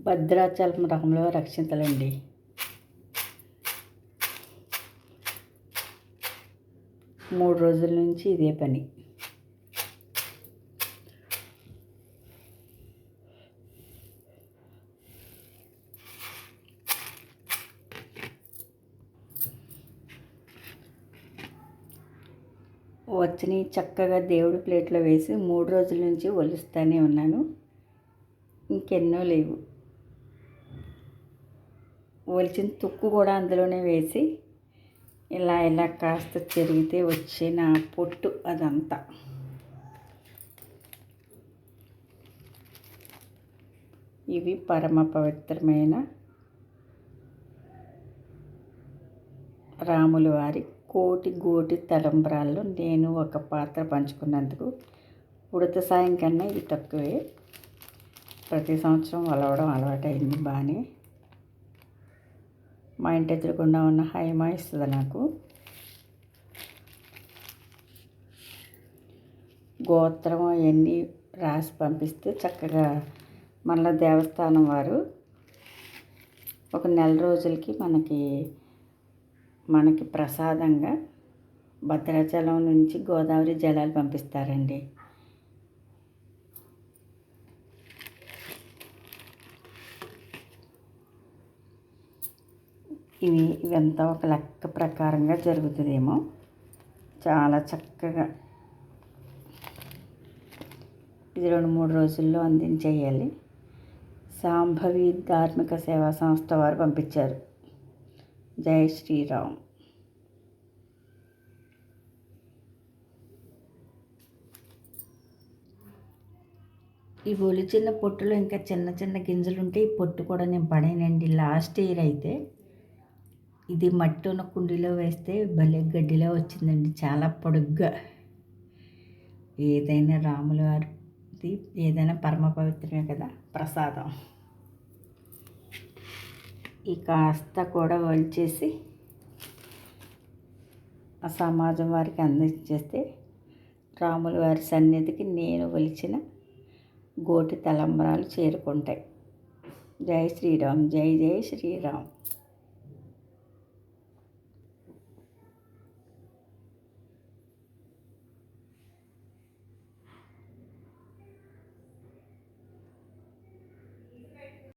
భద్రాచలం రకంలో రక్షింతలండి. మూడు రోజుల నుంచి ఇదే పని. వచ్చిని చక్కగా దేవుడి ప్లేట్లో వేసి 3 రోజుల నుంచి ఒలుస్తూనే ఉన్నాను. ఇంకెన్నో లేవు. ఒలిచిన తుక్కు కూడా అందులోనే వేసి ఇలా ఇలా కాస్త చెరిగితే వచ్చిన పొట్టు అదంతా. ఇవి పరమ పవిత్రమైన రాముల వారి కోటి గోటి తలంబ్రాల్లో నేను ఒక పాత్ర పంచుకున్నందుకు ఉడత సాయం కన్నా ఇది తక్కువే. ప్రతి సంవత్సరం వలవడం అలవాటైంది బాగానే. మా ఇంటి ఎదురుకుండా ఉన్న హైమా ఇస్తుంది నాకు. గోత్రం అవన్నీ రాసి పంపిస్తే చక్కగా మళ్ళీ దేవస్థానం వారు ఒక నెల రోజులకి మనకి ప్రసాదంగా భద్రాచలం నుంచి గోదావరి జలాలు పంపిస్తారండి. ఇవంతా ఒక లెక్క ప్రకారంగా జరుగుతుందేమో. చాలా చక్కగా ఇది 2-3 రోజుల్లో అందించేయాలి. సాంభవి ధార్మిక సేవా సంస్థ వారు పంపించారు. జై శ్రీరామ్. ఈ ఒలిచిన పొట్టులో ఇంకా చిన్న చిన్న గింజలు ఉంటే ఈ పొట్టు కూడా నేను పడేనండి. లాస్ట్ ఇయర్ అయితే ఇది మట్టి ఉన్న కుండీలో వేస్తే భలే గడ్డిలో వచ్చిందండి, చాలా పొడుగ్గా. ఏదైనా రాముల వారిది ఏదైనా పరమ పవిత్రమే కదా ప్రసాదం. ఈ కాస్త కూడా ఒలిచేసి ఆ సమాజం వారికి అందించేస్తే రాముల వారి సన్నిధికి నేను ఒలిచిన గోటి తలంబ్రాలు చేరుకుంటాయి. జై శ్రీరామ్. జై జై శ్రీరామ్.